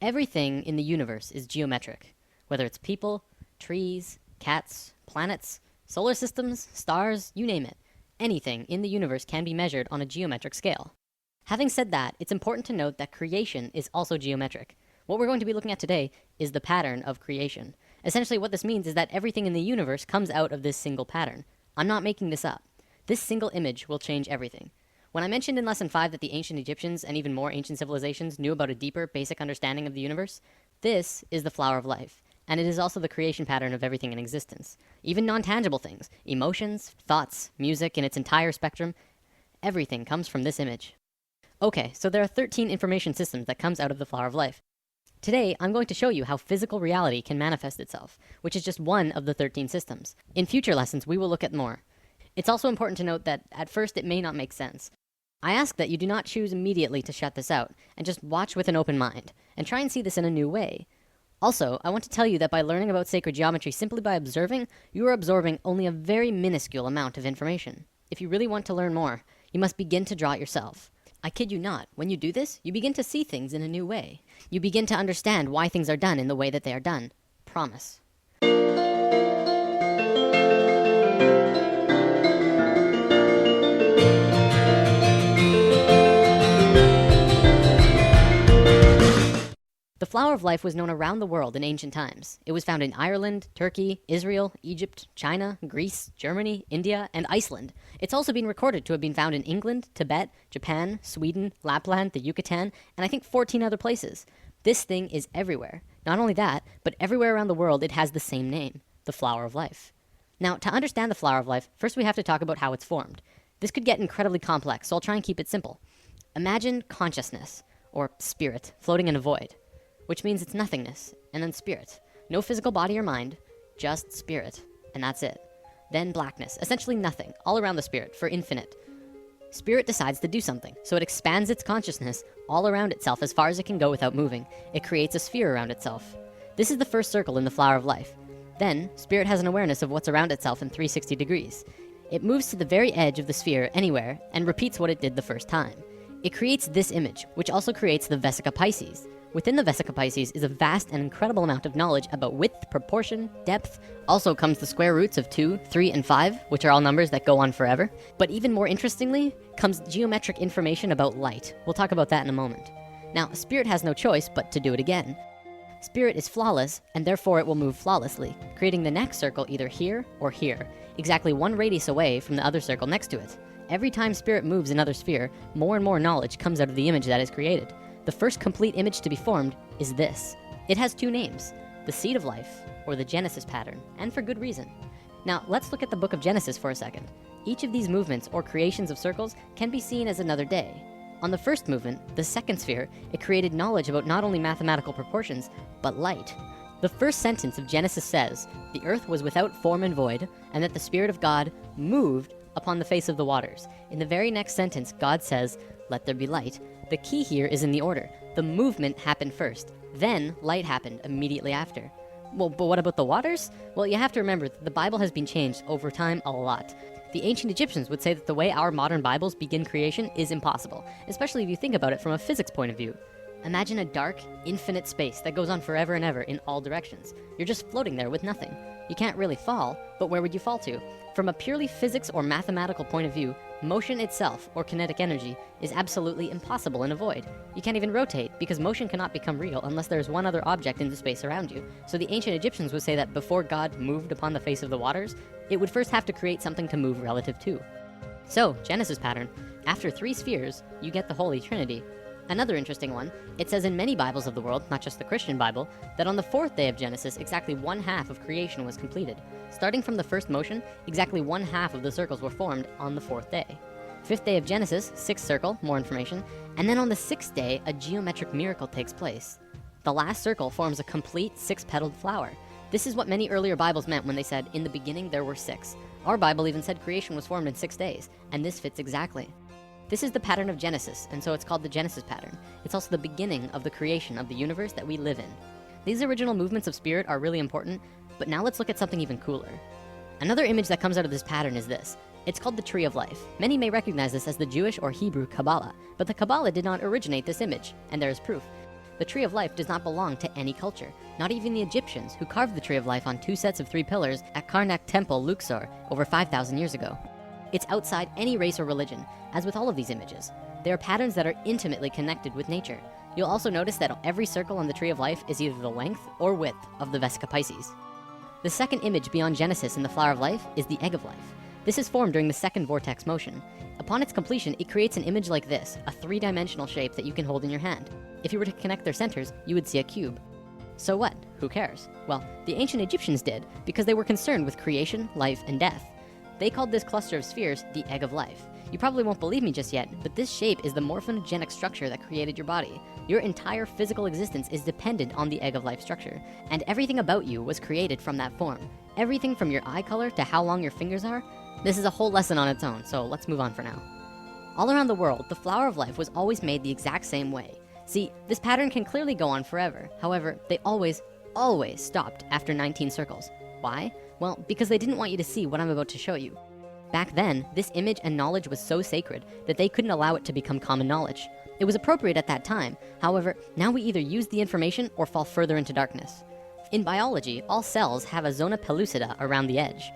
Everything in the universe is geometric, whether it's people, trees, cats, planets, solar systems, stars, you name it. Anything in the universe can be measured on a geometric scale. Having said that, it's important to note that creation is also geometric. What we're going to be looking at today is the pattern of creation. Essentially, what this means is that everything in the universe comes out of this single pattern. I'm not making this up. This single image will change everything. When I mentioned in Lesson 5 that the ancient Egyptians and even more ancient civilizations knew about a deeper, basic understanding of the universe, this is the flower of life, and it is also the creation pattern of everything in existence. Even non-tangible things, emotions, thoughts, music in its entire spectrum, everything comes from this image. Okay, so there are 13 information systems that comes out of the flower of life. Today, I'm going to show you how physical reality can manifest itself, which is just one of the 13 systems. In future lessons, we will look at more. It's also important to note that at first it may not make sense. I ask that you do not choose immediately to shut this out, and just watch with an open mind, and try and see this in a new way. Also, I want to tell you that by learning about sacred geometry simply by observing, you are absorbing only a very minuscule amount of information. If you really want to learn more, you must begin to draw it yourself. I kid you not, when you do this, you begin to see things in a new way. You begin to understand why things are done in the way that they are done. Promise. The flower of life was known around the world in ancient times. It was found in Ireland, Turkey, Israel, Egypt, China, Greece, Germany, India, and Iceland. It's also been recorded to have been found in England, Tibet, Japan, Sweden, Lapland, the Yucatan, and I think 14 other places. This thing is everywhere. Not only that, but everywhere around the world it has the same name, the flower of life. Now, to understand the flower of life, first we have to talk about how it's formed. This could get incredibly complex, so I'll try and keep it simple. Imagine consciousness, or spirit, floating in a void, which means it's nothingness, and then spirit. No physical body or mind, just spirit, and that's it. Then blackness, essentially nothing, all around the spirit, for infinite. Spirit decides to do something, so it expands its consciousness all around itself as far as it can go without moving. It creates a sphere around itself. This is the first circle in the flower of life. Then, spirit has an awareness of what's around itself in 360 degrees. It moves to the very edge of the sphere anywhere, and repeats what it did the first time. It creates this image, which also creates the Vesica Pisces. Within the Vesica Pisces is a vast and incredible amount of knowledge about width, proportion, depth. Also comes the square roots of 2, 3, and 5, which are all numbers that go on forever. But even more interestingly, comes geometric information about light. We'll talk about that in a moment. Now, spirit has no choice but to do it again. Spirit is flawless, and therefore it will move flawlessly, creating the next circle either here or here, exactly one radius away from the other circle next to it. Every time spirit moves another sphere, more and more knowledge comes out of the image that is created. The first complete image to be formed is this. It has two names, the seed of life, or the Genesis pattern, and for good reason. Now, let's look at the book of Genesis for a second. Each of these movements, or creations of circles, can be seen as another day. On the first movement, the second sphere, it created knowledge about not only mathematical proportions, but light. The first sentence of Genesis says, "The earth was without form and void, and that the Spirit of God moved upon the face of the waters." In the very next sentence, God says, "Let there be light." The key here is in the order. The movement happened first, then light happened immediately after. Well, but what about the waters? Well, you have to remember that the Bible has been changed over time a lot. The ancient Egyptians would say that the way our modern Bibles begin creation is impossible, especially if you think about it from a physics point of view. Imagine a dark, infinite space that goes on forever and ever in all directions. You're just floating there with nothing. You can't really fall, but where would you fall to? From a purely physics or mathematical point of view, motion itself, or kinetic energy, is absolutely impossible in a void. You can't even rotate, because motion cannot become real unless there's one other object in the space around you. So the ancient Egyptians would say that before God moved upon the face of the waters, it would first have to create something to move relative to. So, Genesis pattern, after 3 spheres, you get the Holy Trinity. Another interesting one, it says in many Bibles of the world, not just the Christian Bible, that on the 4th day of Genesis, exactly 1/2 of creation was completed. Starting from the first motion, exactly 1/2 of the circles were formed on the 4th day. 5th day of Genesis, 6th circle, more information, and then on the 6th day, a geometric miracle takes place. The last circle forms a complete 6-petaled flower. This is what many earlier Bibles meant when they said, "In the beginning there were 6." Our Bible even said creation was formed in 6 days, and this fits exactly. This is the pattern of Genesis, and so it's called the Genesis pattern. It's also the beginning of the creation of the universe that we live in. These original movements of spirit are really important, but now let's look at something even cooler. Another image that comes out of this pattern is this. It's called the Tree of Life. Many may recognize this as the Jewish or Hebrew Kabbalah, but the Kabbalah did not originate this image, and there is proof. the Tree of Life does not belong to any culture, not even the Egyptians, who carved the Tree of Life on 2 sets of 3 pillars at Karnak Temple, Luxor, over 5,000 years ago. It's outside any race or religion, as with all of these images. They are patterns that are intimately connected with nature. You'll also notice that every circle on the Tree of Life is either the length or width of the Vesica Pisces. The second image beyond Genesis in the Flower of Life is the Egg of Life. This is formed during the second vortex motion. Upon its completion, it creates an image like this, a 3-dimensional shape that you can hold in your hand. If you were to connect their centers, you would see a cube. So what? Who cares? Well, the ancient Egyptians did, because they were concerned with creation, life, and death. They called this cluster of spheres the Egg of Life. You probably won't believe me just yet, but this shape is the morphogenic structure that created your body. Your entire physical existence is dependent on the Egg of Life structure, and everything about you was created from that form. Everything from your eye color to how long your fingers are. This is a whole lesson on its own, so let's move on for now. All around the world, the Flower of Life was always made the exact same way. See, this pattern can clearly go on forever. However, they always stopped after 19 circles. Why? Well, because they didn't want you to see what I'm about to show you. Back then, this image and knowledge was so sacred that they couldn't allow it to become common knowledge. It was appropriate at that time. However, now we either use the information or fall further into darkness. In biology, all cells have a zona pellucida around the edge.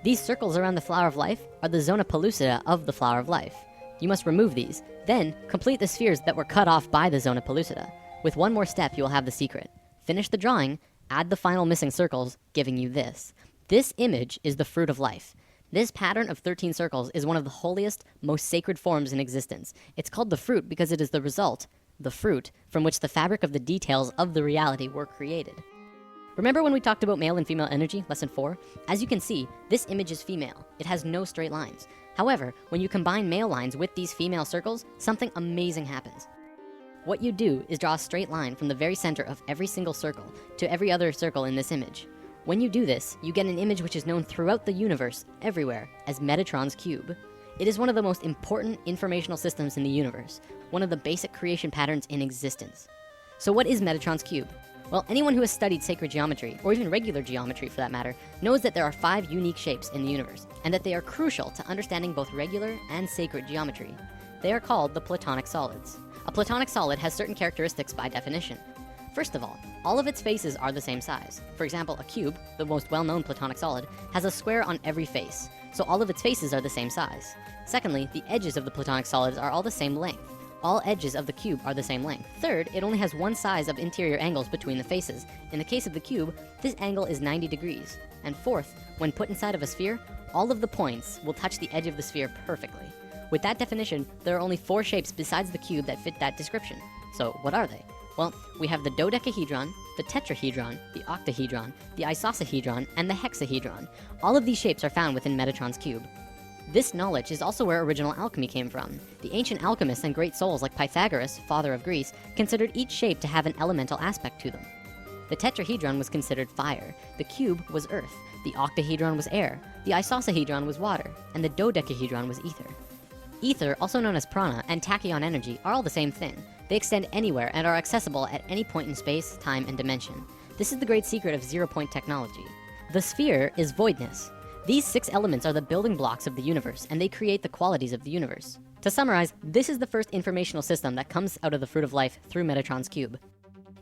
These circles around the Flower of Life are the zona pellucida of the Flower of Life. You must remove these, then complete the spheres that were cut off by the zona pellucida. With one more step, you will have the secret. Finish the drawing, add the final missing circles, giving you this. This image is the Fruit of Life. This pattern of 13 circles is one of the holiest, most sacred forms in existence. It's called the fruit because it is the result, the fruit, from which the fabric of the details of the reality were created. Remember when we talked about male and female energy, lesson 4? As you can see, this image is female. It has no straight lines. However, when you combine male lines with these female circles, something amazing happens. What you do is draw a straight line from the very center of every single circle to every other circle in this image. When you do this, you get an image which is known throughout the universe, everywhere, as Metatron's cube. It is one of the most important informational systems in the universe, one of the basic creation patterns in existence. So what is Metatron's cube? Well, anyone who has studied sacred geometry, or even regular geometry for that matter, knows that there are 5 unique shapes in the universe, and that they are crucial to understanding both regular and sacred geometry. They are called the Platonic solids. A Platonic solid has certain characteristics by definition. First of all of its faces are the same size. For example, a cube, the most well-known Platonic solid, has a square on every face, so all of its faces are the same size. Secondly, the edges of the Platonic solids are all the same length. All edges of the cube are the same length. Third, it only has one size of interior angles between the faces. In the case of the cube, this angle is 90 degrees. And fourth, when put inside of a sphere, all of the points will touch the edge of the sphere perfectly. With that definition, there are only 4 shapes besides the cube that fit that description. So what are they? Well, we have the dodecahedron, the tetrahedron, the octahedron, the isosahedron, and the hexahedron. All of these shapes are found within Metatron's cube. This knowledge is also where original alchemy came from. The ancient alchemists and great souls like Pythagoras, father of Greece, considered each shape to have an elemental aspect to them. The tetrahedron was considered fire, the cube was earth, the octahedron was air, the isosahedron was water, and the dodecahedron was ether. Ether, also known as prana, and tachyon energy are all the same thing. They extend anywhere and are accessible at any point in space, time, and dimension. This is the great secret of zero-point technology. The sphere is voidness. These 6 elements are the building blocks of the universe, and they create the qualities of the universe. To summarize, this is the first informational system that comes out of the Fruit of Life through Metatron's cube.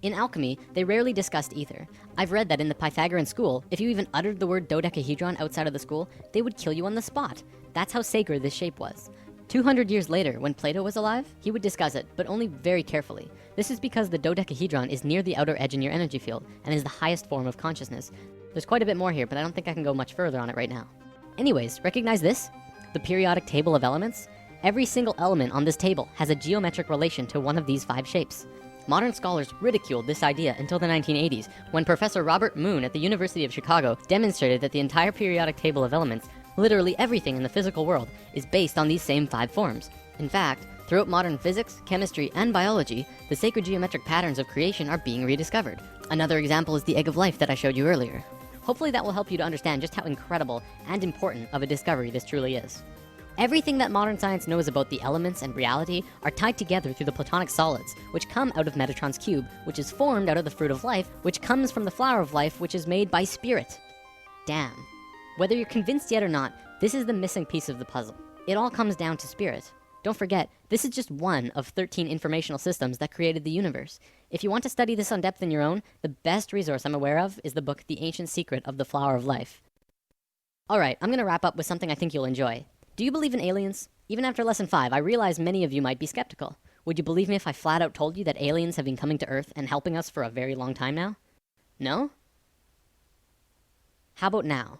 In alchemy, they rarely discussed ether. I've read that in the Pythagorean school, if you even uttered the word dodecahedron outside of the school, they would kill you on the spot. That's how sacred this shape was. 200 years later, when Plato was alive, he would discuss it, but only very carefully. This is because the dodecahedron is near the outer edge in your energy field and is the highest form of consciousness. There's quite a bit more here, but I don't think I can go much further on it right now. Anyways, recognize this? The periodic table of elements? Every single element on this table has a geometric relation to one of these 5 shapes. Modern scholars ridiculed this idea until the 1980s, when Professor Robert Moon at the University of Chicago demonstrated that the entire periodic table of elements, literally everything in the physical world, is based on these same 5 forms. In fact, throughout modern physics, chemistry, and biology, the sacred geometric patterns of creation are being rediscovered. Another example is the Egg of Life that I showed you earlier. Hopefully that will help you to understand just how incredible and important of a discovery this truly is. Everything that modern science knows about the elements and reality are tied together through the Platonic solids, which come out of Metatron's cube, which is formed out of the Fruit of Life, which comes from the Flower of Life, which is made by spirit. Damn. Whether you're convinced yet or not, this is the missing piece of the puzzle. It all comes down to spirit. Don't forget, this is just one of 13 informational systems that created the universe. If you want to study this on depth in your own, the best resource I'm aware of is the book The Ancient Secret of the Flower of Life. Alright, I'm gonna wrap up with something I think you'll enjoy. Do you believe in aliens? Even after lesson 5, I realize many of you might be skeptical. Would you believe me if I flat out told you that aliens have been coming to Earth and helping us for a very long time now? No? How about now?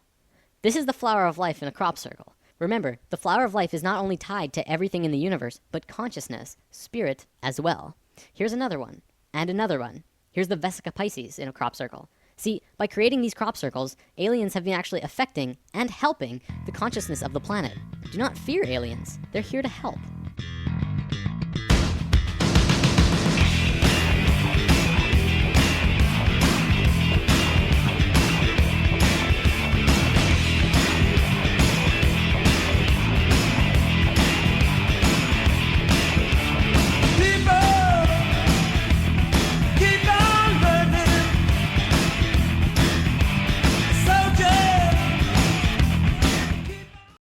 This is the flower of life in a crop circle. Remember, the flower of life is not only tied to everything in the universe, but consciousness, spirit, as well. Here's another one, and another one. Here's the Vesica Pisces in a crop circle. See, by creating these crop circles, aliens have been actually affecting and helping the consciousness of the planet. Do not fear aliens. They're here to help.